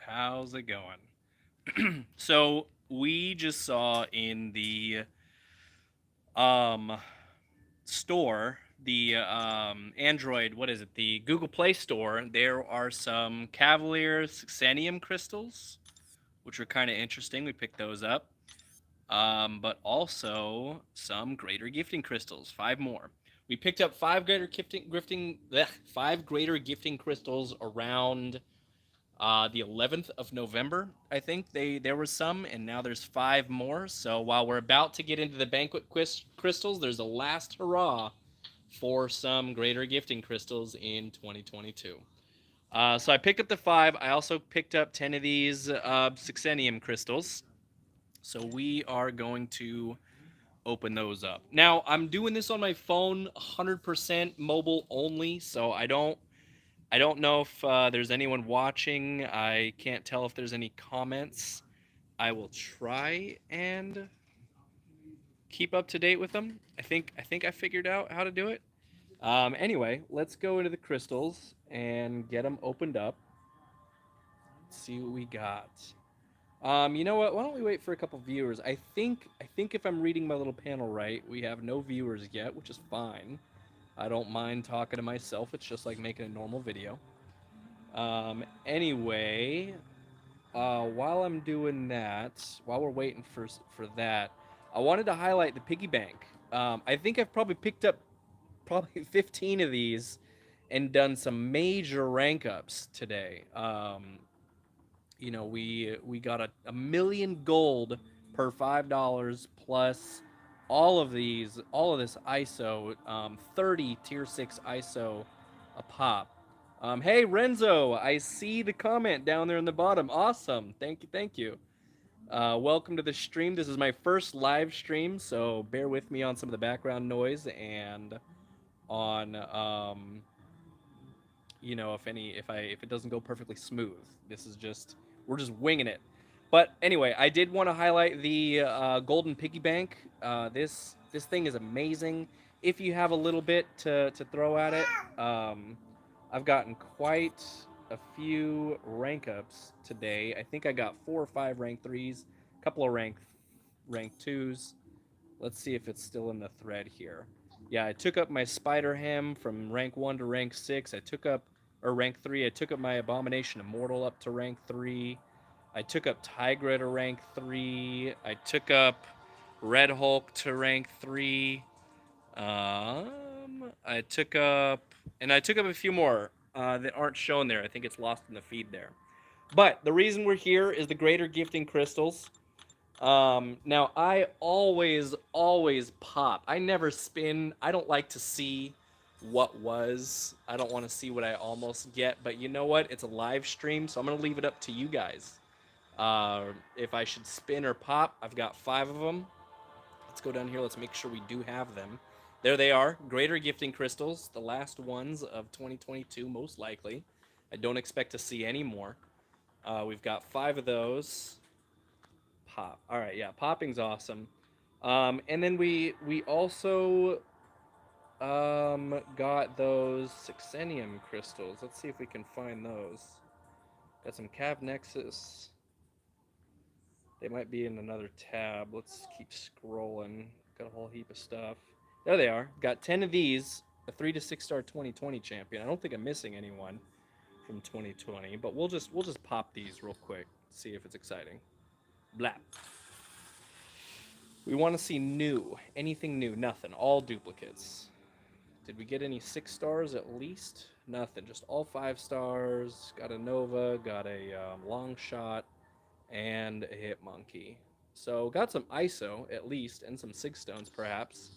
How's it going? So we just saw in the um store, the Android, what is it? The Google Play Store. There are some Cavalier Succenium crystals, which are kind of interesting. We picked those up. But also some greater gifting crystals, five more. We picked up five greater gifting crystals around the 11th of November. I think there was some, and now there's five more. So while we're about to get into the banquet crystals, there's a last hurrah for some greater gifting crystals in 2022. So I picked up the five. I also picked up 10 of these Succenium crystals. So we are going to open those up. Now, I'm doing this on my phone, 100% mobile only, so I don't know if there's anyone watching. I can't tell if there's any comments. I will try and keep up to date with them. I think I figured out how to do it. Anyway, let's go into the crystals and get them opened up. Let's see what we got. You know what? Why don't we wait for a couple viewers? I think if I'm reading my little panel right, we have no viewers yet, which is fine. I don't mind talking to myself. It's just like making a normal video. Anyway, while I'm doing that, while we're waiting for that, I wanted to highlight the piggy bank. I think I've probably picked up probably 15 of these and done some major rank ups today. We got a million gold per $5 plus all of this ISO, 30 tier 6 ISO a pop. Hey Renzo, I see the comment down there in the bottom. Awesome, thank you, thank you. Welcome to the stream. This is my first live stream, so bear with me on some of the background noise and on if it doesn't go perfectly smooth. This is just we're just winging it. But anyway, I did want to highlight the golden piggy bank. This thing is amazing. If you have a little bit to throw at it, I've gotten quite a few rank ups today. I think I got 4 or 5 rank threes, a couple of rank twos. Let's see if it's still in the thread here. Yeah, I took up my spider ham from rank 1 to rank 6. I took up or rank 3. I took up my abomination immortal up to rank 3. I took up Tigra to rank 3. I took up Red Hulk to rank 3. I took up a few more that aren't shown there. I think it's lost in the feed there. But the reason we're here is the greater gifting crystals. Now I always pop. I never spin. I don't like to see what was. I don't want to see what I almost get. But you know what? It's a live stream, so I'm gonna leave it up to you guys. If I should spin or pop, I've got 5 of them. Let's go down here. Let's make sure we do have them. There they are. Greater gifting crystals, the last ones of 2022, most likely. I don't expect to see any more. We've got 5 of those. Pop. All right, yeah, popping's awesome. And then we also got those Succenium crystals. Let's see if we can find those. Got some Cav Nexus. They might be in another tab. Let's keep scrolling. Got a whole heap of stuff. There they are. Got 10 of these. A 3 to 6-star 2020 champion. I don't think I'm missing anyone from 2020, but we'll just pop these real quick. See if it's exciting. Blap. We want to see new. Anything new? Nothing. All duplicates. Did we get any 6 stars at least? Nothing. Just all 5 stars. Got a Nova. Got a long shot. And a hit monkey. So got some ISO at least. And some sig stones perhaps.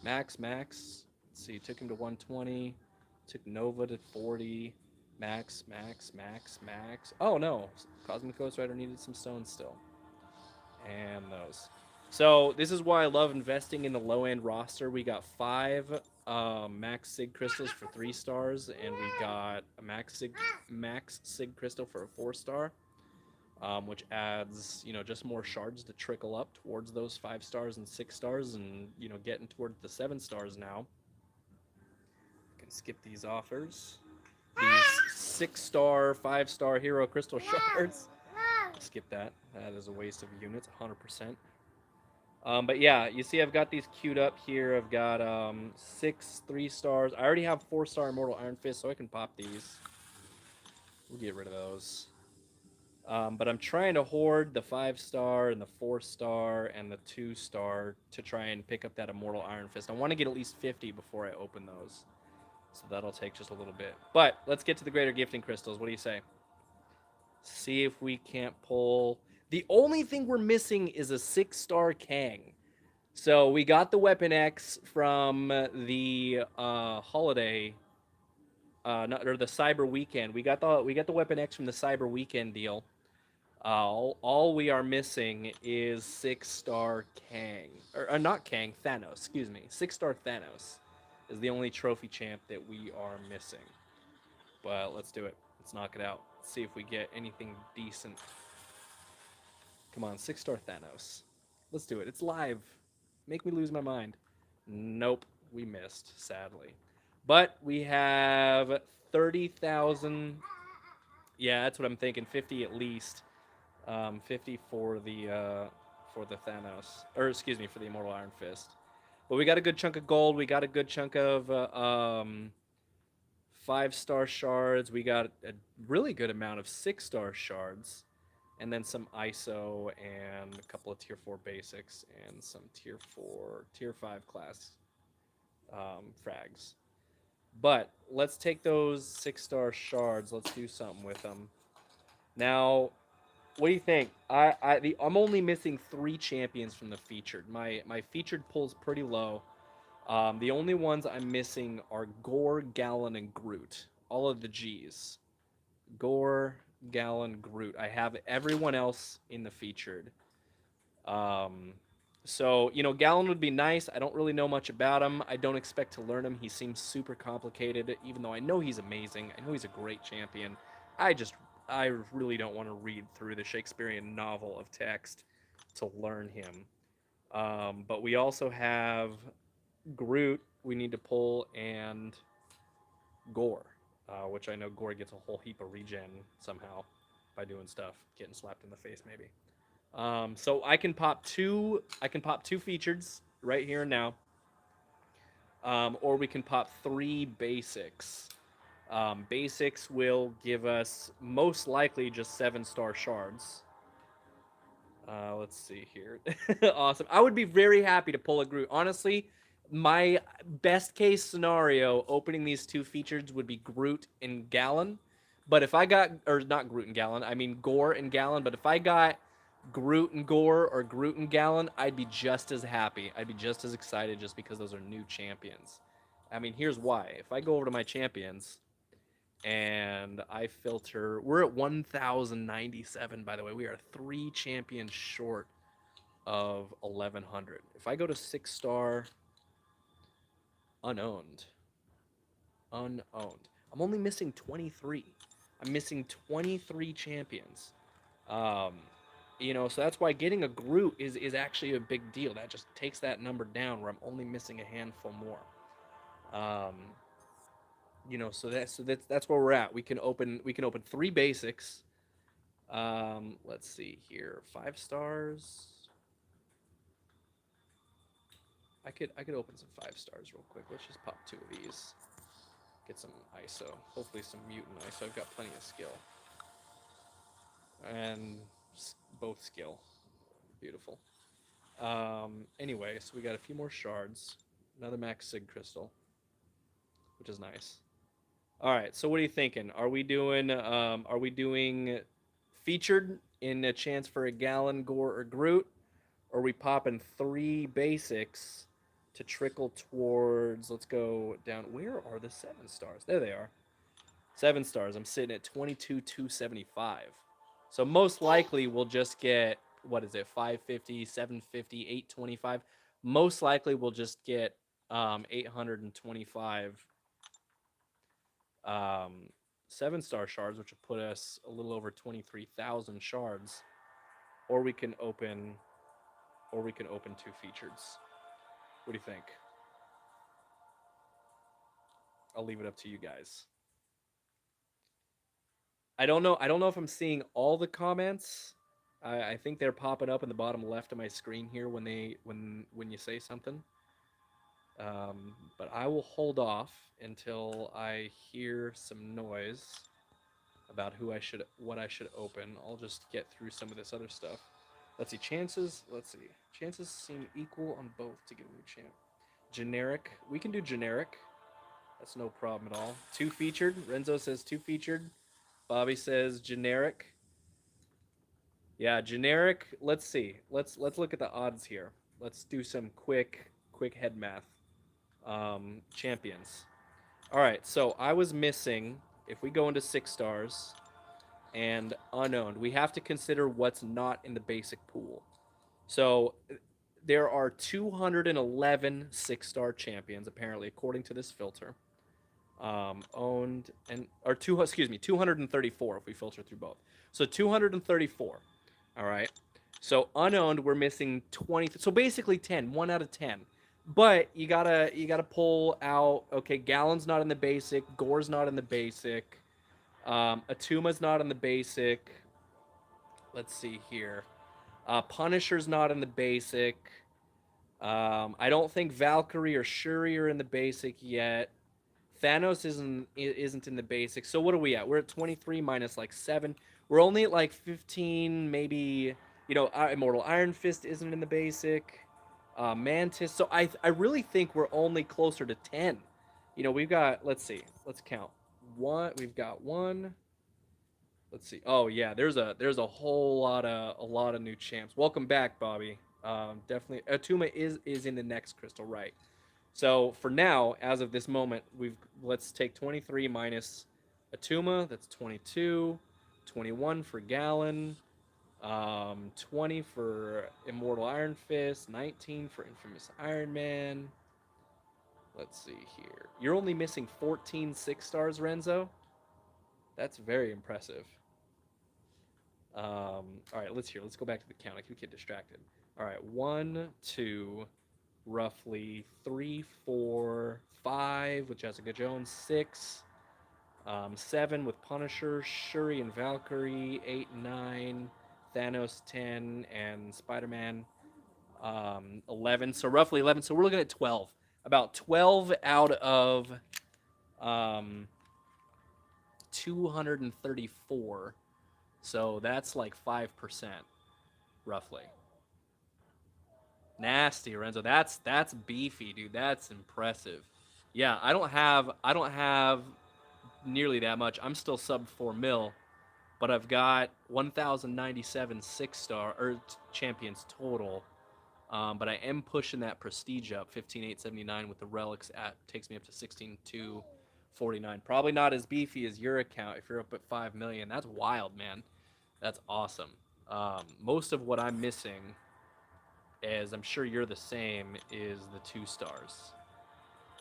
Max. Let's see. Took him to 120. Took Nova to 40. Max. Oh no. Cosmic Ghost Rider needed some stones still. And those. So this is why I love investing in the low end roster. We got 5 max sig crystals for 3 stars, and we got a max sig crystal for a 4 star, which adds just more shards to trickle up towards those 5 stars and 6 stars, and getting towards the 7 stars now. I can skip these offers. these 6-star, 5-star hero crystal shards. Skip that. That is a waste of units, 100%. But yeah, you see, I've got these queued up here. I've got 6 3-stars. I already have 4-star Immortal Iron Fist, so I can pop these. We'll get rid of those. But I'm trying to hoard the 5-star and the 4-star and the 2-star to try and pick up that Immortal Iron Fist. I want to get at least 50 before I open those. So that'll take just a little bit. But let's get to the greater gifting crystals. What do you say? See if we can't pull. The only thing we're missing is a 6-star Kang. So we got the Weapon X from the holiday, not, or the Cyber Weekend. We got the Weapon X from the Cyber Weekend deal. All we are missing is 6-star Kang, or not Kang, Thanos. Excuse me, 6-star Thanos is the only trophy champ that we are missing. But let's do it. Let's knock it out. Let's see if we get anything decent. Come on, 6-star Thanos. Let's do it. It's live. Make me lose my mind. Nope, we missed, sadly. But we have 30,000. Yeah, that's what I'm thinking. 50 at least. 50 for the Thanos, or excuse me, for the Immortal Iron Fist. But we got a good chunk of gold. We got a good chunk of 5-star shards. We got a really good amount of 6-star shards, and then some ISO and a couple of tier 4 basics and some tier 5 class frags. But let's take those 6-star shards. Let's do something with them. Now, what do you think? I'm only missing 3 champions from the featured. My featured pull's pretty low. The only ones I'm missing are Gore, Gallon, and Groot. All of the G's. Gore, Gallon, Groot. I have everyone else in the featured. Um, so, Gallon would be nice. I don't really know much about him. I don't expect to learn him. He seems super complicated, even though I know he's amazing. I know he's a great champion. I really don't want to read through the Shakespearean novel of text to learn him. But we also have Groot we need to pull, and Gore, which I know Gore gets a whole heap of regen somehow by doing stuff, getting slapped in the face maybe. So I can pop two. I can pop 2 features right here and now, or we can pop 3 basics. Basics will give us most likely just 7-star shards. Let's see here. Awesome. I would be very happy to pull a Groot. Honestly, my best case scenario opening these 2 features would be Groot and Gallon. But if I got, or not Groot and Gallon, I mean Gore and Gallon. But if I got Groot and Gore or Groot and Gallon, I'd be just as happy. I'd be just as excited just because those are new champions. I mean, here's why. If I go over to my champions and I filter, we're at 1,097, by the way. We are 3 champions short of 1,100. If I go to 6-star unowned, I'm only missing 23. I'm missing 23 champions. Um, so that's why getting a Groot is actually a big deal. That just takes that number down where I'm only missing a handful more. Um, so that's where we're at. We can open 3 basics. Let's see here. 5 stars. I could open some 5 stars real quick. Let's just pop 2 of these. Get some ISO. Hopefully some mutant ISO. I've got plenty of skill. And both skill. Beautiful. Anyway, so we got a few more shards. Another max sig crystal, which is nice. All right, so what are you thinking? Are we doing featured in a chance for a Gallon, Gore, or Groot? Or are we popping 3 basics to trickle towards, let's go down. Where are the 7 stars? There they are. 7 stars. I'm sitting at 22,275. So most likely we'll just get, what is it, 550, 750, 825. Most likely we'll just get 825 um, 7-star shards, which will put us a little over 23,000 shards. Or we can open 2 features. What do you think? I'll leave it up to you guys. I don't know if I'm seeing all the comments. I think they're popping up in the bottom left of my screen here when when you say something. But I will hold off until I hear some noise about what I should open. I'll just get through some of this other stuff. Let's see, chances. Let's see, chances seem equal on both to get a new champ. Generic. We can do generic. That's no problem at all. Two featured. Renzo says two featured. Bobby says generic. Yeah, generic. Let's see. Let's look at the odds here. Let's do some quick head math. Champions. All right. So I was missing. If we go into 6 stars and unowned, we have to consider what's not in the basic pool. So there are 211 six-star champions apparently, according to this filter. Owned and or two excuse me 234 if we filter through both, so 234. All right, so unowned we're missing 20, so basically 10, 1 out of 10. But you gotta pull out, okay, Gallon's not in the basic, Gore's not in the basic, Atuma's not in the basic. Let's see here, Punisher's not in the basic. I don't think Valkyrie or Shuri are in the basic yet. Thanos isn't in the basics. So what are we at? We're at 23 minus like 7. We're only at like 15, maybe. Immortal Iron Fist isn't in the basic. Mantis. So I really think we're only closer to 10. We've got. Let's see. Let's count. One. We've got one. Let's see. Oh yeah, there's a whole lot of new champs. Welcome back, Bobby. Definitely. Atuma is in the next crystal, right? So for now, as of this moment, let's take 23 minus Atuma. That's 22. 21 for Gallon. 20 for Immortal Iron Fist. 19 for Infamous Iron Man. Let's see here. You're only missing 14 6 stars, Renzo. That's very impressive. All right, let's go back to the count. I keep getting distracted. All right, 1, 2, roughly 3, 4, 5 with Jessica Jones, 6, 7 with Punisher, Shuri and Valkyrie, 8, 9, Thanos 10, and Spider-Man 11. So roughly 11. So we're looking at 12. About 12 out of 234. So that's like 5%, roughly. Nasty, Renzo. That's beefy, dude. That's impressive. Yeah, I don't have nearly that much. I'm still sub 4 mil, but I've got 1,097 6 star or champions total. But I am pushing that prestige up, 15,879 with the relics at takes me up to 16,249. Probably not as beefy as your account if you're up at 5 million. That's wild, man. That's awesome. Most of what I'm missing, as I'm sure you're the same, is the 2 stars.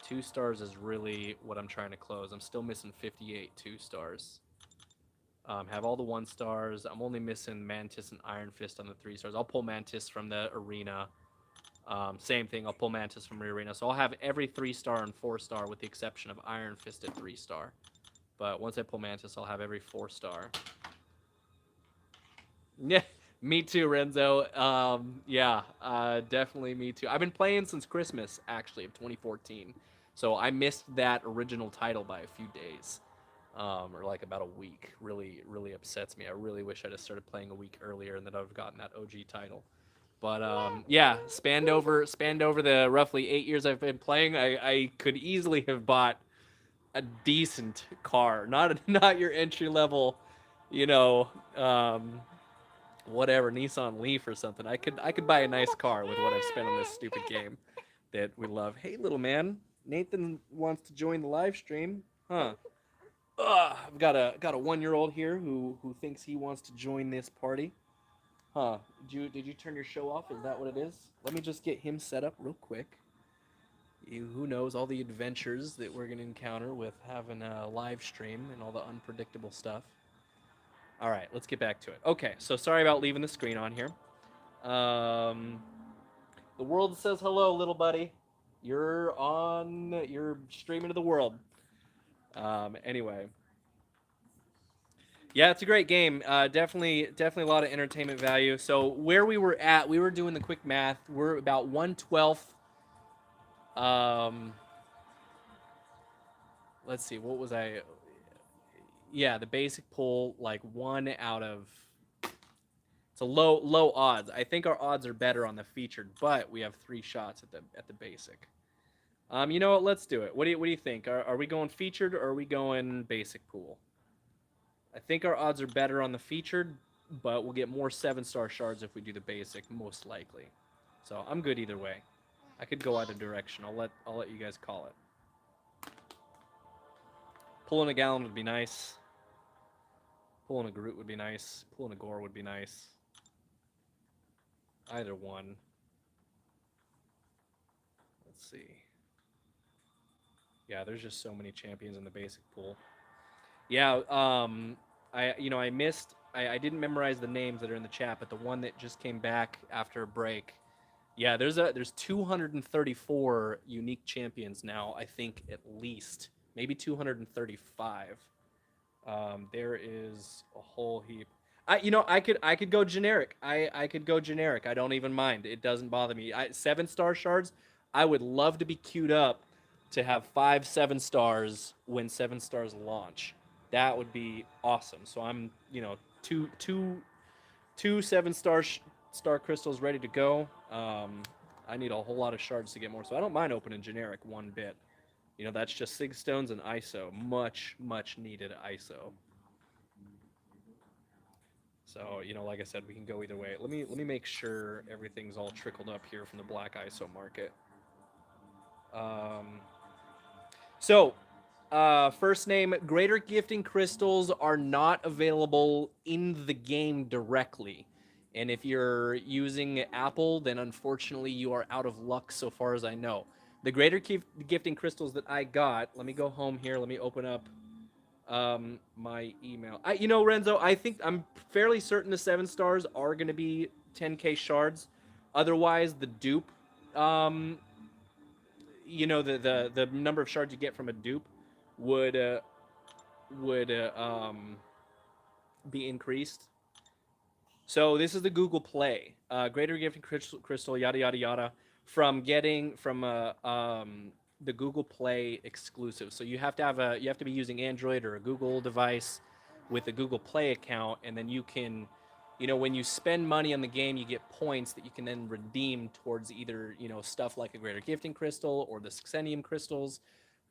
2 stars is really what I'm trying to close. I'm still missing 58 2 stars. Have all the 1 stars. I'm only missing Mantis and Iron Fist on the 3 stars. I'll pull Mantis from the arena. Same thing. I'll pull Mantis from the arena. So I'll have every 3 star and 4 star with the exception of Iron Fist at 3 star. But once I pull Mantis, I'll have every 4 star. Yeah, me too, Renzo. Yeah, definitely me too. I've been playing since Christmas, actually, of 2014. So I missed that original title by a few days, or like about a week. Really, really upsets me. I really wish I'd have started playing a week earlier and that I'd have gotten that OG title. But yeah, spanned over the roughly 8 years I've been playing, I could easily have bought a decent car, not your entry level, you know, whatever Nissan Leaf or something. I could buy a nice car with what I've spent on this stupid game that we love. Hey, little man, Nathan wants to join the live stream, huh? I've got a 1-year-old here who thinks he wants to join this party. Huh? Did you turn your show off? Is that what it is? Let me just get him set up real quick. Who knows all the adventures that we're gonna encounter with having a live stream and all the unpredictable stuff. All right, let's get back to it. Okay, so sorry about leaving the screen on here. The world says hello, little buddy. You're streaming to the world. Anyway, Yeah, it's a great game. Definitely a lot of entertainment value. So where we were at, we were doing the quick math. We're about 1/12. Um, let's see, what was I? Yeah, the basic pool, like one out of. It's a low odds. I think our odds are better on the featured, but we have 3 shots at the basic. You know what? Let's do it. What do you think? Are we going featured or are we going basic pool? I think our odds are better on the featured, but we'll get more 7-star shards if we do the basic, most likely. So I'm good either way. I could go either direction. I'll let you guys call it. Pulling a gallon would be nice. Pulling a Groot would be nice. Pulling a Gore would be nice. Either one. Let's see. Yeah, there's just so many champions in the basic pool. Yeah, I missed. I didn't memorize the names that are in the chat, but the one that just came back after a break. Yeah, there's 234 unique champions now. I think at least maybe 235. There is a whole heap. I could go generic. I could go generic. I don't even mind. It doesn't bother me. 7-star shards. I would love to be queued up to have 5 7 stars when 7 stars launch. That would be awesome. So I'm two 7-star crystals ready to go. I need a whole lot of shards to get more, so I don't mind opening generic one bit. That's just Sig Stones and ISO. Much needed ISO. So, like I said, we can go either way. Let me make sure everything's all trickled up here from the black ISO market. Um, first name, Greater Gifting Crystals are not available in the game directly. And if you're using Apple, then unfortunately you are out of luck so far as I know. The Greater Gifting Crystals that I got, let me go home here. Let me open up my email. Renzo, I think I'm fairly certain the 7 stars are going to be 10k shards. Otherwise, the dupe, um, the number of shards you get from a dupe would be increased. So this is the Google Play, Greater Gifting Crystal, yada yada yada, from the Google Play exclusive. So you have to be using Android or a Google device with a Google Play account, and then you can, when you spend money on the game, you get points that you can then redeem towards either stuff like a Greater Gifting Crystal or the Xenium crystals,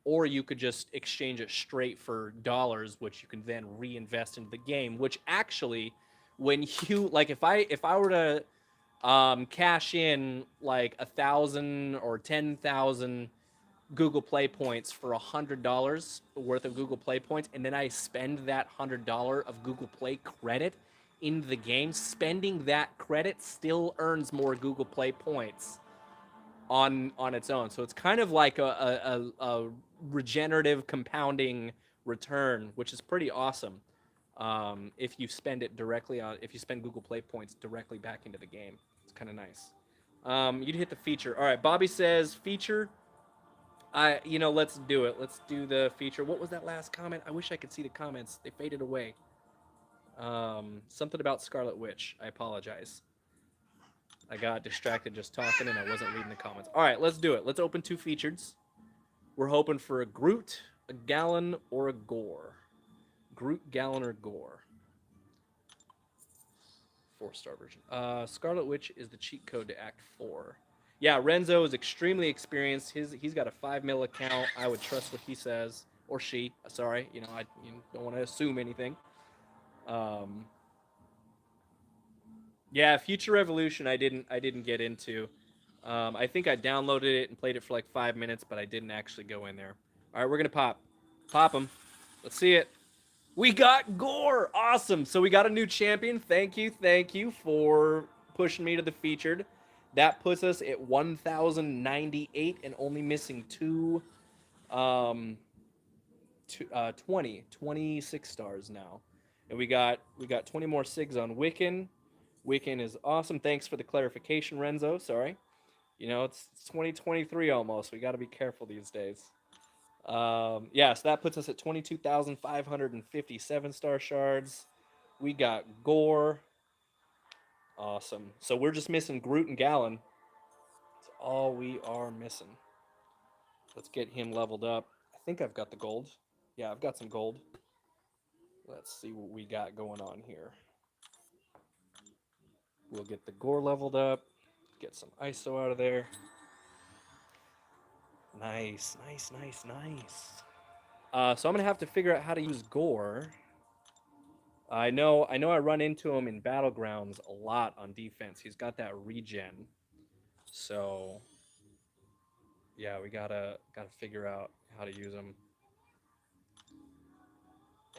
or you could just exchange it straight for dollars, which you can then reinvest into the game. Which actually, when you like, if I were to cash in like 1,000 or 10,000 Google Play points for $100 worth of Google Play points, and then I spend that $100 of Google Play credit in the game, spending that credit still earns more Google Play points on its own. So it's kind of like a regenerative compounding return, which is pretty awesome. If you spend it directly if you spend Google Play points directly back into the game, it's kind of nice. You'd hit the feature. All right, Bobby says feature. Let's do it. Let's do the feature. What was that last comment? I wish I could see the comments. They faded away. Something about Scarlet Witch. I apologize. I got distracted just talking and I wasn't reading the comments. All right, let's do it. Let's open 2 features. We're hoping for a Groot, a Gallon, or a Gore. Groot, Gallon, or Gore. 4-star version. Scarlet Witch is the cheat code to Act 4. Yeah, Renzo is extremely experienced. He's got a 5 mil account. I would trust what he says, or she. Sorry, I don't want to assume anything. Um, yeah, Future Revolution. I didn't get into. I think I downloaded it and played it for like 5 minutes, but I didn't actually go in there. All right, we're gonna pop them. Let's see it. We got Gore. Awesome. So we got a new champion. Thank you for pushing me to the featured. That puts us at 1,098 and only missing um, 26 stars now. And we got 20 more SIGs on Wiccan. Wiccan is awesome. Thanks for the clarification, Renzo. Sorry. It's 2023 almost. We got to be careful these days. So that puts us at 22,557 star shards. We got Gore. Awesome. So we're just missing Groot and Gallon. That's all we are missing. Let's get him leveled up. I think I've got the gold. Yeah, I've got some gold. Let's see what we got going on here. We'll get the Gore leveled up. Get some ISO out of there. Nice, nice, nice, nice. So I'm gonna have to figure out how to use Gore. I run into him in battlegrounds a lot on defense. He's got that regen. So yeah, we gotta figure out how to use him.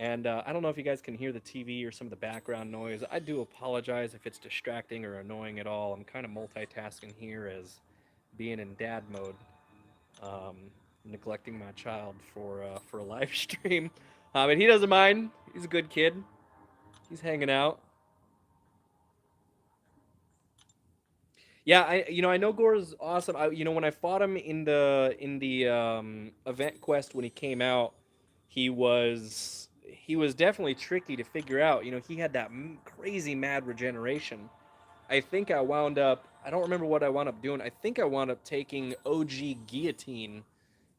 And I don't know if you guys can hear the TV or some of the background noise. I do apologize if it's distracting or annoying at all. I'm kind of multitasking here as being in dad mode, um, neglecting my child for a live stream. But he doesn't mind. He's a good kid. He's hanging out. Yeah, I know Gore's awesome. When I fought him in the event quest when he came out, he was definitely tricky to figure out. He had that crazy mad regeneration. I think I wound up. I don't remember what I wound up doing. I think I wound up taking OG Guillotine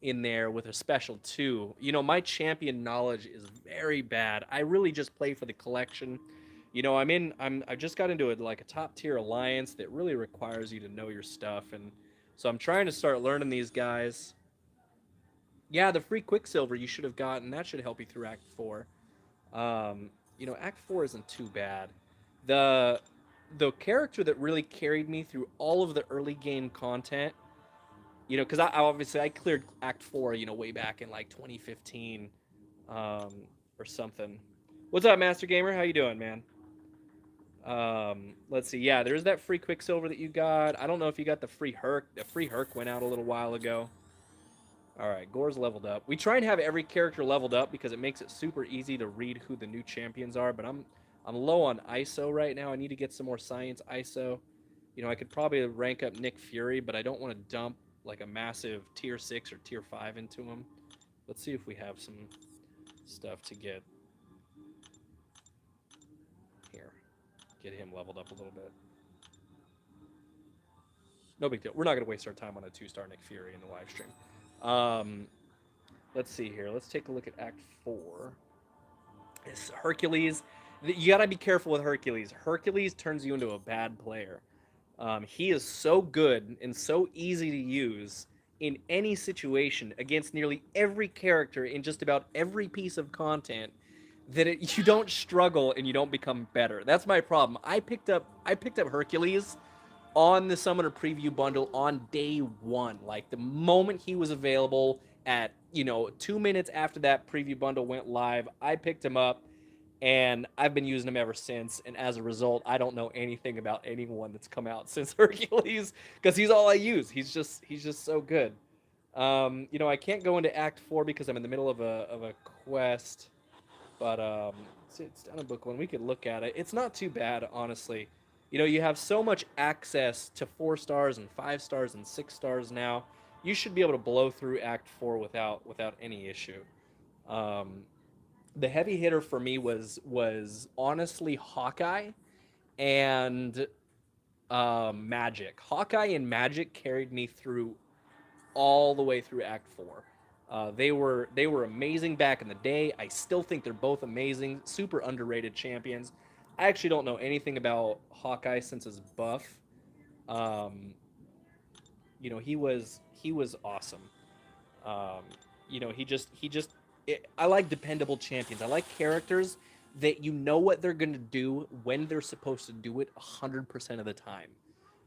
in there with a special too. My champion knowledge is very bad. I really just play for the collection. I just got into like a top tier alliance that really requires you to know your stuff, and so I'm trying to start learning these guys. Yeah, the free Quicksilver you should have gotten. That should help you through Act 4. Act 4 isn't too bad. The the character that really carried me through all of the early game content, because I cleared Act 4, way back in like 2015, um, or something. What's up, Master Gamer? How you doing, man? Let's see. Yeah, there's that free Quicksilver that you got. I don't know if you got the free Herc. The free Herc went out a little while ago. All right, Gore's leveled up. We try and have every character leveled up because it makes it super easy to read who the new champions are. But I'm low on ISO right now. I need to get some more science ISO. I could probably rank up Nick Fury, but I don't want to dump like a massive tier 6 or tier 5 into him. Let's see if we have some stuff to get here. Get him leveled up a little bit. No big deal. We're not going to waste our time on a 2-star Nick Fury in the live stream. Let's see here. Let's take a look at Act 4. It's Hercules. You got to be careful with Hercules. Hercules turns you into a bad player. He is so good and so easy to use in any situation against nearly every character in just about every piece of content that you don't struggle and you don't become better. That's my problem. I picked up Hercules on the Summoner Preview bundle on day one. Like the moment he was available at 2 minutes after that preview bundle went live, I picked him up and I've been using him ever since. And as a result, I don't know anything about anyone that's come out since Hercules because he's all I use. He's just so good. I can't go into Act 4 because I'm in the middle of a quest, but it's down in book 1. We could look at it. It's not too bad, honestly. You have so much access to 4 stars and 5 stars and 6 stars now. You should be able to blow through Act 4 without any issue. Um, the heavy hitter for me was honestly Hawkeye and Magic. Hawkeye and Magic carried me through all the way through Act 4. They were amazing back in the day. I still think they're both amazing, super underrated champions. I actually don't know anything about Hawkeye since his buff. Um, he was awesome. Um, he just I like dependable champions. I like characters that what they're gonna do when they're supposed to do it 100% of the time.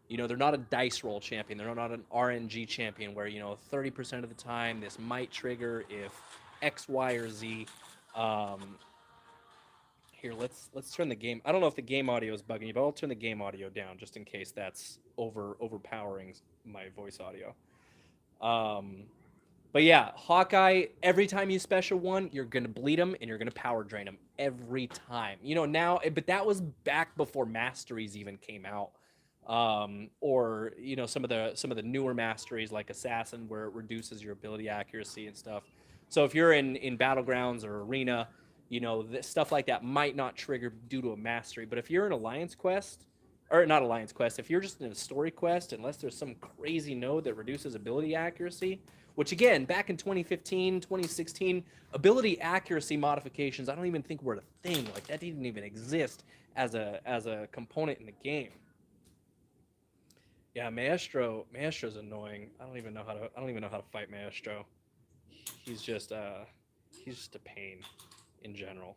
They're not a dice roll champion. They're not an RNG champion where 30% of the time this might trigger if X, Y, or Z. Um, Here, let's turn the game. I don't know if the game audio is bugging you, but I'll turn the game audio down just in case that's overpowering my voice audio. Um, but yeah, Hawkeye. Every time you special one, you're gonna bleed him and you're gonna power drain him every time. Now, but that was back before masteries even came out, or some of the newer masteries like Assassin, where it reduces your ability accuracy and stuff. So if you're in battlegrounds or arena, Stuff like that might not trigger due to a mastery. But if you're in Alliance Quest, or not Alliance Quest, if you're just in a story quest, unless there's some crazy node that reduces ability accuracy, which again, back in 2015, 2016, ability accuracy modifications, I don't even think were a thing. Like that didn't even exist as a component in the game. Yeah, Maestro's annoying. I don't even know how to fight Maestro. He's just he's just a pain in general.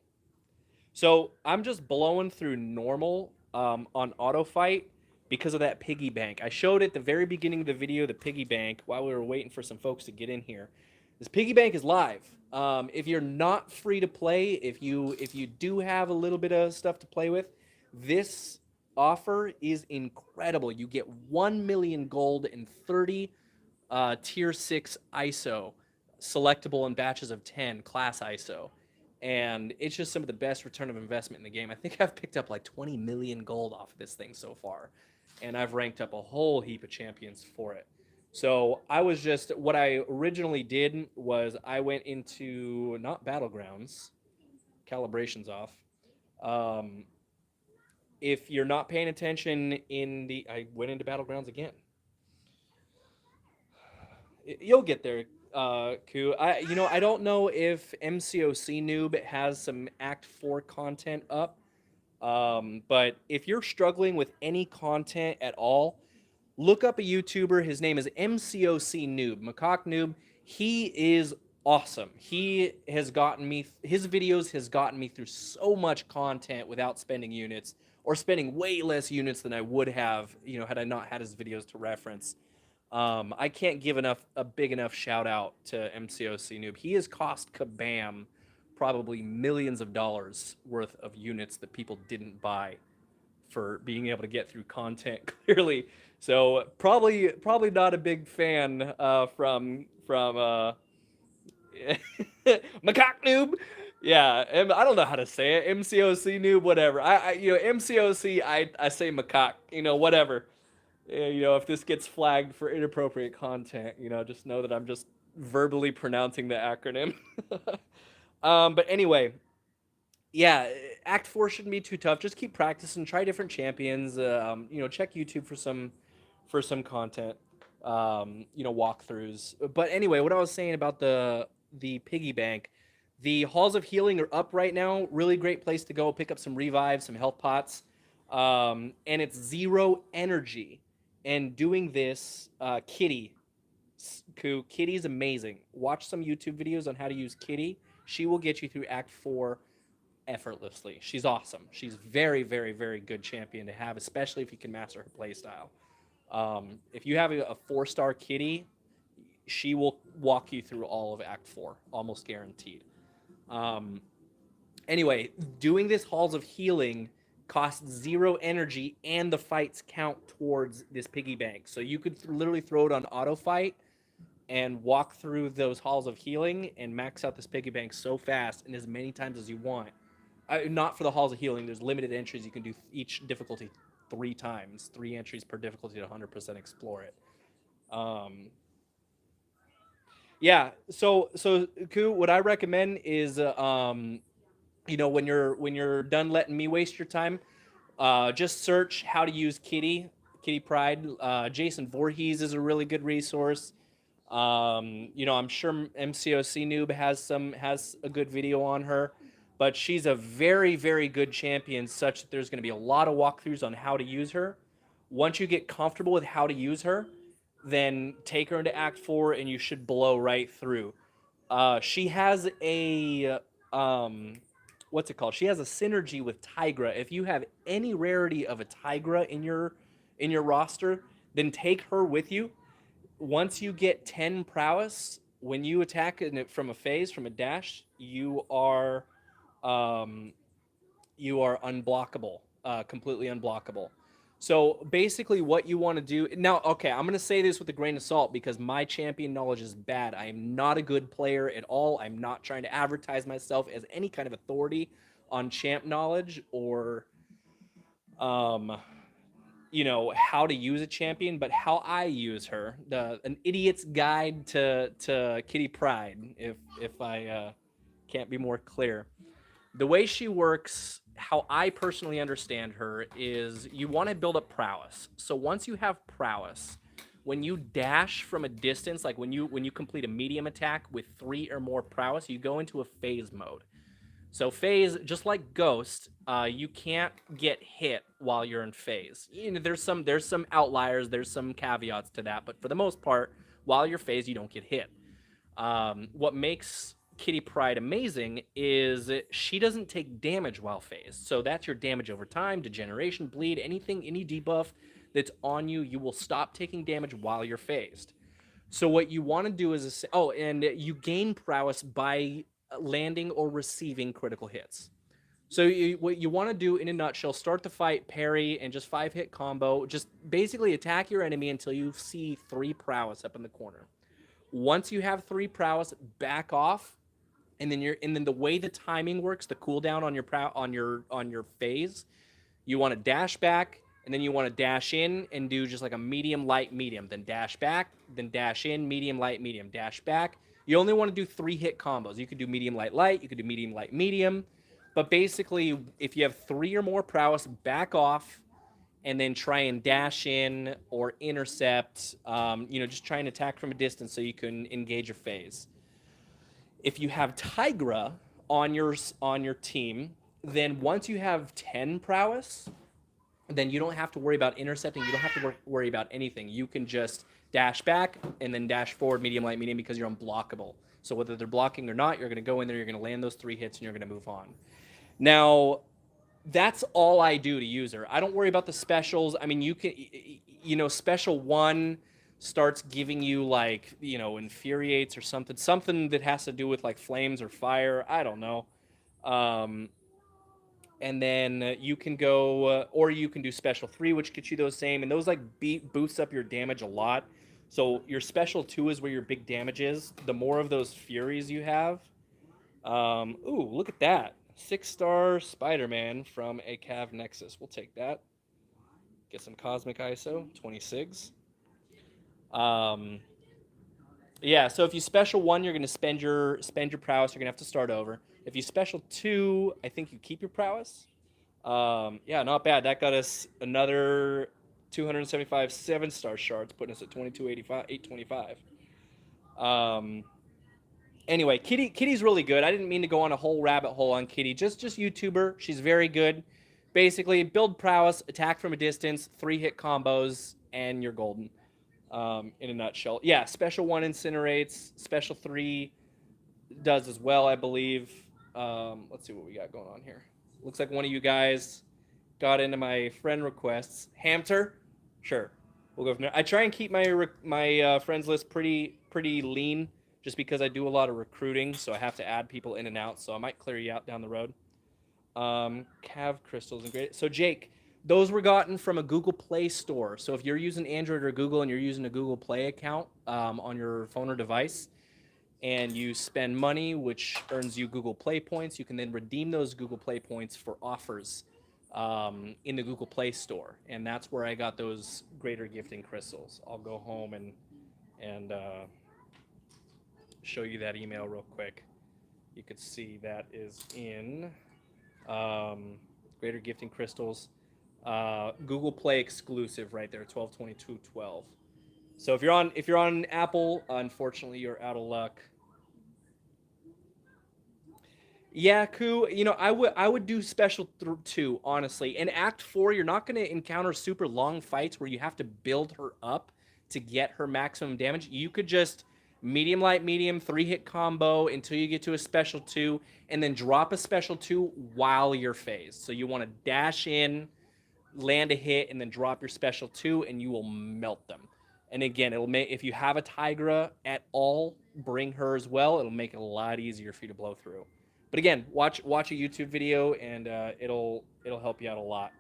So I'm just blowing through normal on auto fight because of that piggy bank. I showed at the very beginning of the video the piggy bank while we were waiting for some folks to get in here. This piggy bank is live. If you're not free to play, if you do have a little bit of stuff to play with, this offer is incredible. You get 1 million gold and 30 tier 6 ISO, selectable in batches of 10 class ISO. And it's just some of the best return of investment in the game. I think I've picked up like 20 million gold off of this thing so far. And I've ranked up a whole heap of champions for it. So what I originally did was I went into, not Battlegrounds, calibration's off. Um, if you're not paying attention I went into Battlegrounds again. You'll get there, Ku. I don't know if MCOC Noob has some Act 4 content up, but if you're struggling with any content at all, look up a YouTuber. His name is MCOC Noob, Macaque Noob. He is awesome. His videos has gotten me through so much content without spending units, or spending way less units than I would have, had I not had his videos to reference. I can't give a big enough shout out to MCOC Noob. He has cost Kabam probably millions of dollars worth of units that people didn't buy for being able to get through content clearly. So probably not a big fan from Macaque Noob. Yeah, I don't know how to say it. MCOC Noob, whatever. MCOC. I say Macaque. Whatever. If this gets flagged for inappropriate content, just know that I'm just verbally pronouncing the acronym. But anyway, yeah, Act 4 shouldn't be too tough. Just keep practicing, try different champions. Check YouTube for some content. Walkthroughs. But anyway, what I was saying about the piggy bank, the halls of healing are up right now. Really great place to go pick up some revives, some health pots, and it's 0 energy. And doing this, Kitty's amazing. Watch some YouTube videos on how to use Kitty. She will get you through Act 4 effortlessly. She's awesome. She's very, very, very good champion to have, especially if you can master her playstyle. If you have a 4-star Kitty, she will walk you through all of Act 4, almost guaranteed. Anyway, doing this Halls of Healing costs 0 energy, and the fights count towards this piggy bank. So you could literally throw it on auto fight and walk through those Halls of Healing and max out this piggy bank so fast and as many times as you want. Not for the Halls of Healing. There's limited entries. You can do each difficulty 3 times, 3 entries per difficulty to 100% explore it. Yeah. So Ku, what I recommend is when you're done letting me waste your time, just search how to use Kitty Pride. Jason Voorhees is a really good resource. I'm sure MCOC Noob has a good video on her, but she's a very, very good champion, such that there's going to be a lot of walkthroughs on how to use her. Once you get comfortable with how to use her, then take her into Act 4 and you should blow right through. She has a what's it called? She has a synergy with Tigra. If you have any rarity of a Tigra in your roster, then take her with you. Once you get 10 prowess, when you attack from a phase, from a dash, you are unblockable, completely unblockable. So basically what you want to do now, okay, I'm going to say this with a grain of salt because my champion knowledge is bad. I am not a good player at all. I'm not trying to advertise myself as any kind of authority on champ knowledge or how to use a champion, but how I use her. An idiot's guide to Kitty Pride, if I can't be more clear. The way she works, how I personally understand her, is you want to build up prowess. So once you have prowess, when you dash from a distance, like when you complete a medium attack with 3 or more prowess, you go into a phase mode. So phase, just like Ghost, you can't get hit while you're in phase. You know, there's some outliers, there's some caveats to that, but for the most part, while you're phase, you don't get hit. What makes Kitty Pryde amazing is she doesn't take damage while phased. So that's your damage over time, degeneration, bleed, anything, any debuff that's on you, you will stop taking damage while you're phased. So what you want to do is, and you gain prowess by landing or receiving critical hits. So what you want to do in a nutshell, start the fight, parry, and just 5-hit combo. Just basically attack your enemy until you see 3 prowess up in the corner. Once you have 3 prowess, back off, and then the way the timing works, the cooldown on your phase, you want to dash back, and then you want to dash in and do just like a medium, light, medium, then dash back, then dash in, medium, light, medium, dash back. You only want to do 3-hit combos. You could do medium, light, light. You could do medium, light, medium. But basically, if you have 3 or more prowess, back off, and then try and dash in or intercept. Just try and attack from a distance so you can engage your phase. If you have Tigra on your team, then once you have 10 prowess, then you don't have to worry about intercepting. You don't have to worry about anything. You can just dash back and then dash forward, medium, light, medium, because you're unblockable. So whether they're blocking or not, you're going to go in there, you're going to land those 3 hits, and you're going to move on. Now, that's all I do to use her. I don't worry about the specials. I mean, special 1 starts giving you like, infuriates or something that has to do with like flames or fire. I don't know. Um, and then you can go, or you can do special 3, which gets you those same, and those like boosts up your damage a lot. So your special 2 is where your big damage is. The more of those furies you have. Ooh, look at that. 6-star Spider-Man from a Cav Nexus. We'll take that. Get some Cosmic ISO, 26. Um, yeah, so if you special 1, you're going to spend your prowess. You're going to have to start over. If you special 2, I think you keep your prowess. Yeah, not bad. That got us another 275 7-star shards, putting us at 2285, 825. Anyway, Kitty's really good. I didn't mean to go on a whole rabbit hole on Kitty. Just YouTuber. She's very good. Basically, build prowess, attack from a distance, 3-hit combos, and you're golden. In a nutshell. Yeah, special 1 incinerates. Special 3 does as well, I believe. Let's see what we got going on here. Looks like one of you guys got into my friend requests. Hamter? Sure. We'll go from there. I try and keep my friends list pretty lean, just because I do a lot of recruiting, so I have to add people in and out. So I might clear you out down the road. Cav crystals and great. So Jake, those were gotten from a Google Play store. So if you're using Android or Google and you're using a Google Play account on your phone or device, and you spend money, which earns you Google Play points, you can then redeem those Google Play points for offers in the Google Play store, and that's where I got those greater gifting crystals. I'll go home and show you that email real quick. You could see that is in greater gifting crystals, Google Play exclusive right there, 12/22/12. So if you're on Apple, unfortunately you're out of luck. Yeah, Ku, I would do special 2, honestly. In Act 4, you're not going to encounter super long fights where you have to build her up to get her maximum damage. You could just medium, light, medium, 3-hit combo until you get to a special 2, and then drop a special 2 while you're phased. So you want to dash in, land a hit, and then drop your special 2, and you will melt them. And again, it'll make, if you have a Tigra at all, bring her as well. It'll make it a lot easier for you to blow through. But again, watch a YouTube video, and it'll help you out a lot.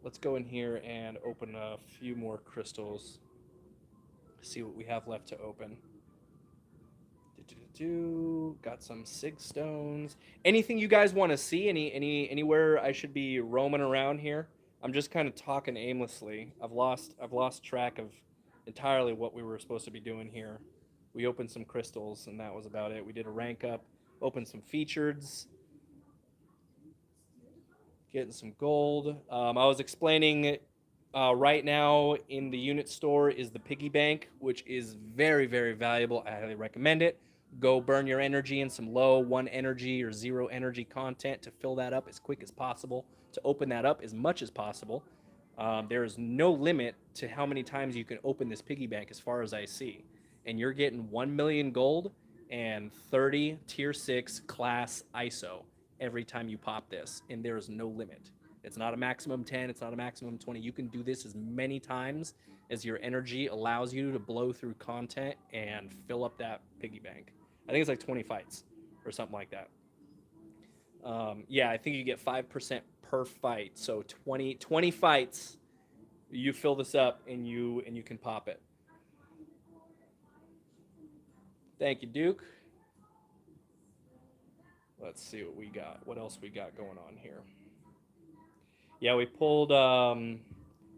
Let's go in here and open a few more crystals. See what we have left to open. Got some Sig stones. Anything you guys want to see? Anywhere I should be roaming around here? I'm just kind of talking aimlessly. I've lost track of entirely what we were supposed to be doing here. We opened some crystals, and that was about it. We did a rank up, opened some featureds. Getting some gold. I was explaining right now in the unit store is the piggy bank, which is very, very valuable. I highly recommend it. Go burn your energy in some low one energy or zero energy content to fill that up as quick as possible, to open that up as much as possible. There is no limit to how many times you can open this piggy bank, as far as I see. And you're getting 1 million gold and 30 tier 6 class ISO every time you pop this, and there is no limit. It's not a maximum 10, it's not a maximum 20. You can do this as many times as your energy allows you to blow through content and fill up that piggy bank. I think it's like 20 fights or something like that. Yeah, I think you get 5% per fight. So 20 fights, you fill this up and you can pop it. Thank you, Duke. Let's see what we got. What else we got going on here? Yeah, we pulled.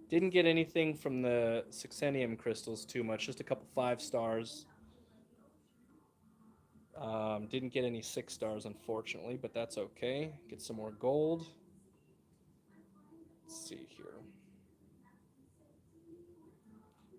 Didn't get anything from the Succenium crystals too much. Just a couple 5 stars. Didn't get any 6 stars, unfortunately, but that's okay. Get some more gold. Let's see here.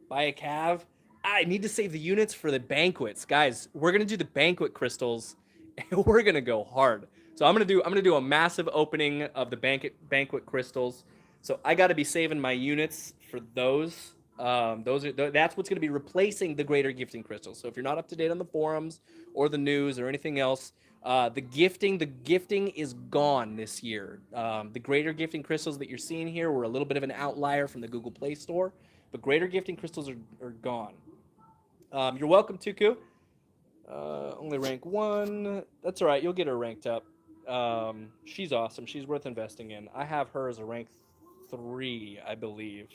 Buy a cav. I need to save the units for the banquets, guys. We're gonna do the banquet crystals, and we're gonna go hard. So I'm gonna do a massive opening of the banquet crystals. So I got to be saving my units for those. That's what's going to be replacing the greater gifting crystals. So if you're not up to date on the forums or the news or anything else, the gifting is gone this year. The greater gifting crystals that you're seeing here were a little bit of an outlier from the Google Play Store, but greater gifting crystals are gone. You're welcome, Tuku. Only rank 1. That's all right. You'll get her ranked up. She's awesome. She's worth investing in. I have her as a rank 3, I believe.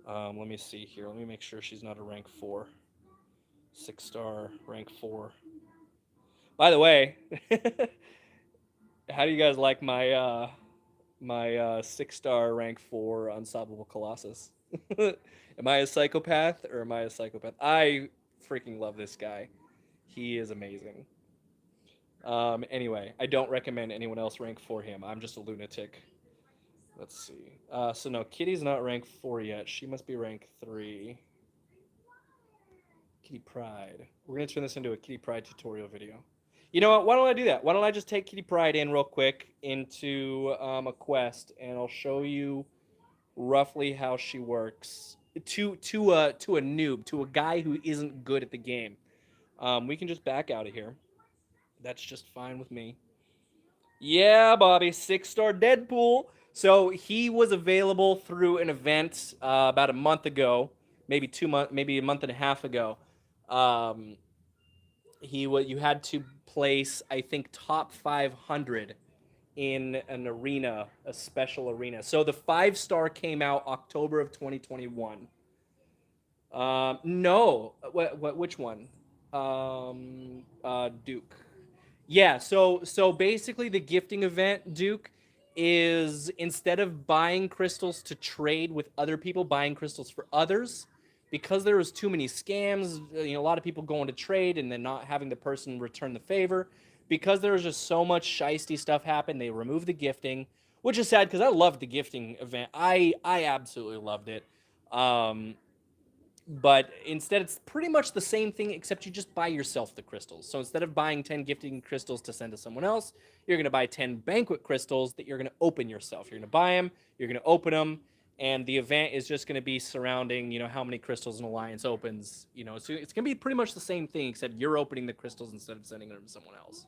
Let me see here. Let me make sure she's not a rank 4. 6-star, rank 4. By the way, how do you guys like my 6-star rank 4 unstoppable colossus? Am I a psychopath or am I a psychopath? I freaking love this guy. He is amazing. Anyway, I don't recommend anyone else rank for him. I'm just a lunatic. Let's see. So no, Kitty's not rank 4 yet. She must be rank 3. Kitty Pride. We're gonna turn this into a Kitty Pride tutorial video. You know what? Why don't I do that? Why don't I just take Kitty Pride in real quick into a quest, and I'll show you roughly how she works to a noob, to a guy who isn't good at the game. We can just back out of here. That's just fine with me. Yeah, Bobby, 6-star Deadpool. So he was available through an event about a month ago, maybe 2 months, maybe a month and a half ago. Um, you had to place, I think, top 500 in an arena, a special arena. So the 5-star came out October of 2021. No, which one? Duke. Yeah, so basically the gifting event, Duke, is instead of buying crystals to trade with other people, buying crystals for others, because there was too many scams, a lot of people going to trade and then not having the person return the favor. Because there was just so much shisty stuff happen, they removed the gifting, which is sad because I loved the gifting event. I absolutely loved it. Um, but instead it's pretty much the same thing, except you just buy yourself the crystals. So instead of buying 10 gifting crystals to send to someone else, you're going to buy 10 banquet crystals that you're going to open yourself. You're going to buy them, you're going to open them, and the event is just going to be surrounding, how many crystals an alliance opens. So it's going to be pretty much the same thing, except you're opening the crystals instead of sending them to someone else.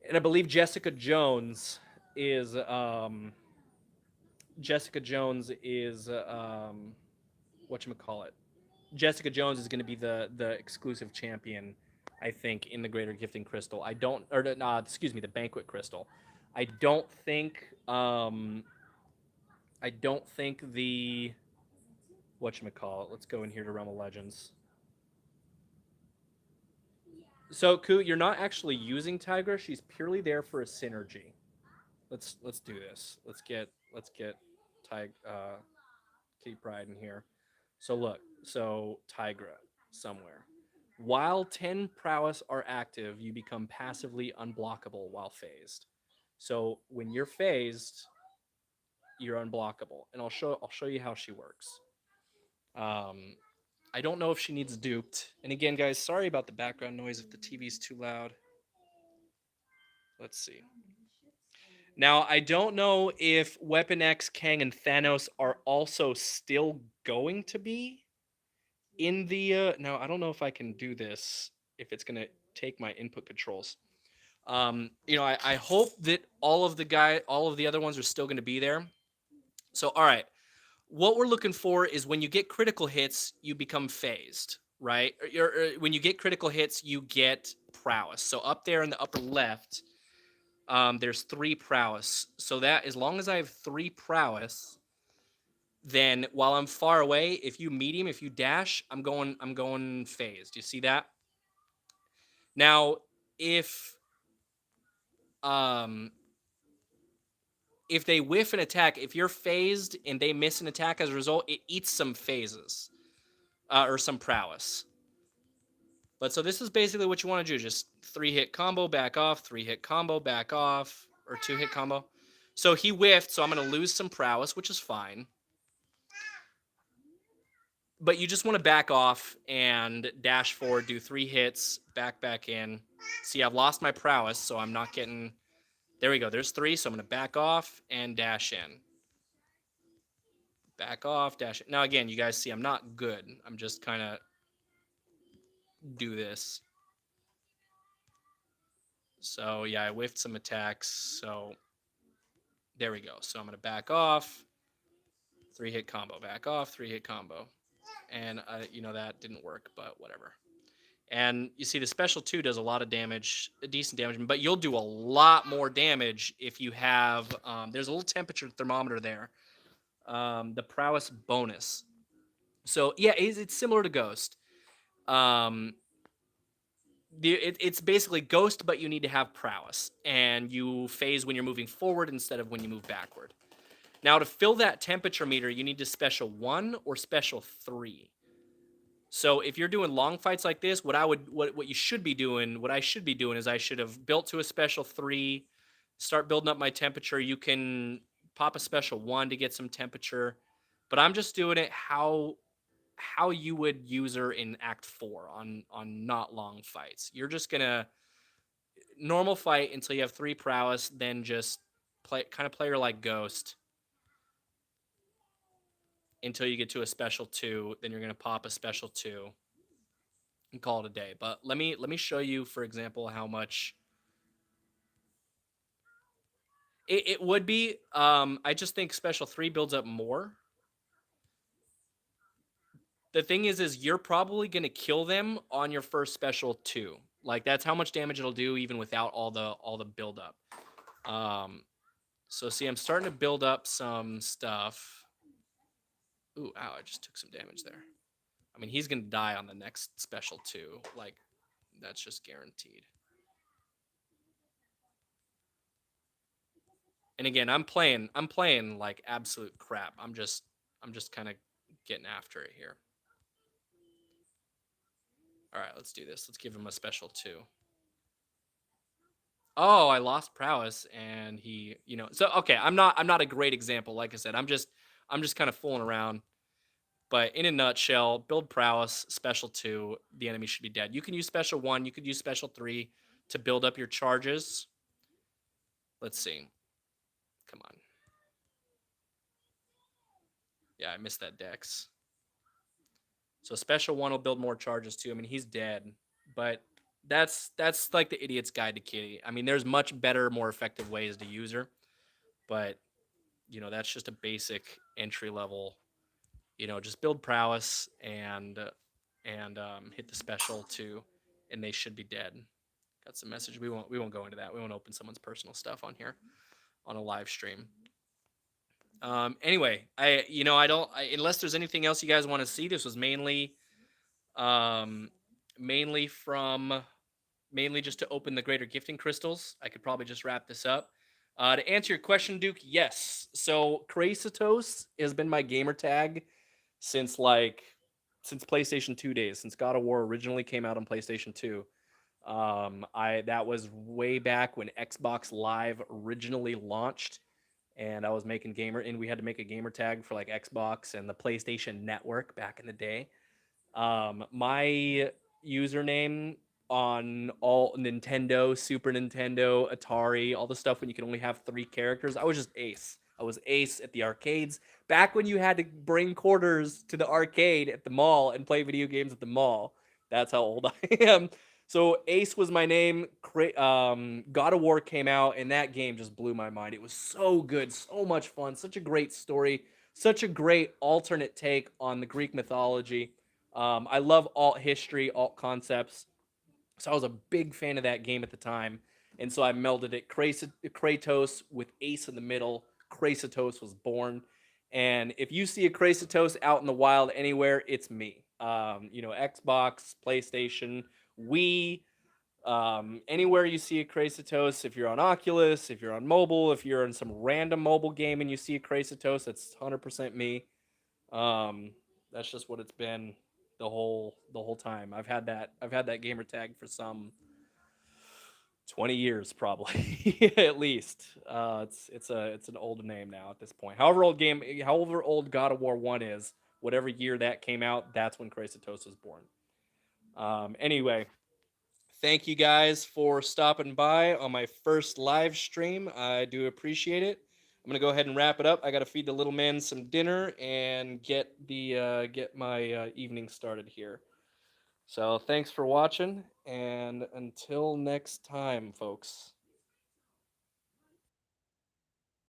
And I believe is Jessica Jones is whatchamacallit. Jessica Jones is going to be the exclusive champion, I think, in the Greater Gifting Crystal. Excuse me, the Banquet Crystal. I don't think the whatchamacallit. Let's go in here to Realm of Legends. So Ku, you're not actually using Tigra. She's purely there for a synergy. Let's do this. Let's get Kitty Pride in here. So look, Tigra somewhere. While 10 prowess are active, you become passively unblockable while phased. So when you're phased, you're unblockable, and I'll show you how she works. Um, I don't know if she needs duped. And again, guys, sorry about the background noise if the TV's too loud. Let's see. Now, I don't know if Weapon X, Kang, and Thanos are also still going to be in the. Now, I don't know if I can do this, if it's going to take my input controls. I hope that all of the other ones are still going to be there. So, all right. What we're looking for is when you get critical hits, you become phased, right? When you get critical hits, you get prowess. So up there in the upper left, there's 3 prowess. So that as long as I have 3 prowess, then while I'm far away, if you medium, if you dash, I'm going phased. You see that? Now, if um if they whiff an attack, if you're phased and they miss an attack as a result, it eats some phases or some prowess. But so this is basically what you want to do. Just 3-hit combo, back off, 3-hit combo, back off, or 2-hit combo. So he whiffed, so I'm going to lose some prowess, which is fine. But you just want to back off and dash forward, do 3 hits, back in. See, I've lost my prowess, so I'm not getting... There we go. There's 3, so I'm going to back off and dash in. Back off, dash in. Now, again, you guys see I'm not good. I'm just kind of do this. So, yeah, I whiffed some attacks, so... There we go. So I'm going to back off, 3-hit combo, back off, 3-hit combo. And, that didn't work, but whatever. And you see the special 2 does a lot of damage, decent damage, but you'll do a lot more damage if you have, there's a little temperature thermometer there, the prowess bonus. So, yeah, it's similar to Ghost. It's basically Ghost, but you need to have prowess. And you phase when you're moving forward instead of when you move backward. Now, to fill that temperature meter, you need to special 1 or special 3. So if you're doing long fights like this, what I should be doing is I should have built to a special 3, start building up my temperature. You can pop a special 1 to get some temperature, but I'm just doing it how you would use her in Act 4 on not long fights. You're just gonna normal fight until you have 3 prowess, then just play her like Ghost until you get to a special 2. Then you're gonna pop a special 2 and call it a day. But let me show you, for example, how much it would be. I just think special 3 builds up more. The thing is you're probably gonna kill them on your first special 2. Like that's how much damage it'll do even without all the build up. So see, I'm starting to build up some stuff. Ooh, ow, I just took some damage there. I mean, he's gonna die on the next special 2. Like, that's just guaranteed. And again, I'm playing like absolute crap. I'm just kind of getting after it here. All right, let's do this. Let's give him a special 2. Oh, I lost prowess, and he, so okay. I'm not a great example. Like I said, I'm just kind of fooling around. But in a nutshell, build prowess, special 2. The enemy should be dead. You can use special 1. You could use special 3 to build up your charges. Let's see. Come on. Yeah, I missed that dex. So special 1 will build more charges too. I mean, he's dead, but that's like the idiot's guide to Kitty. I mean, there's much better, more effective ways to use her, but that's just a basic entry level. Just build prowess and hit the special 2, and they should be dead. Got some message. We won't go into that. We won't open someone's personal stuff on here on a live stream. Anyway, I don't unless there's anything else you guys want to see. This was mainly just to open the greater gifting crystals. I could probably just wrap this up. To answer your question, Duke, yes. So Kratos has been my gamer tag since PlayStation 2 days, since God of War originally came out on PlayStation 2. I that was way back when Xbox Live originally launched, and I was making gamer, and we had to make a gamer tag for like Xbox and the PlayStation Network back in the day. My username on all Nintendo, Super Nintendo, Atari, all the stuff when you can only have 3 characters, I was just Ace. I was Ace at the arcades. Back when you had to bring quarters to the arcade at the mall and play video games at the mall. That's how old I am. So Ace was my name. God of War came out, and that game just blew my mind. It was so good, so much fun, such a great story, such a great alternate take on the Greek mythology. I love alt history, alt concepts. So I was a big fan of that game at the time. And so I melded it Kratos with Ace in the middle. Kratos was born. And if you see a Kratos out in the wild anywhere, it's me. Xbox, PlayStation, Wii, anywhere you see a Kratos, if you're on Oculus, if you're on mobile, if you're in some random mobile game and you see a Kratos, that's 100% me. Um, that's just what it's been the whole time. I've had that gamer tag for some 20 years probably at least. It's an old name now at this point. However old God of War 1 is, whatever year that came out, that's when Kratos was born. Anyway, thank you guys for stopping by on my first live stream. I do appreciate it. I'm gonna go ahead and wrap it up. I gotta feed the little man some dinner and get my evening started here. So thanks for watching, and until next time, folks.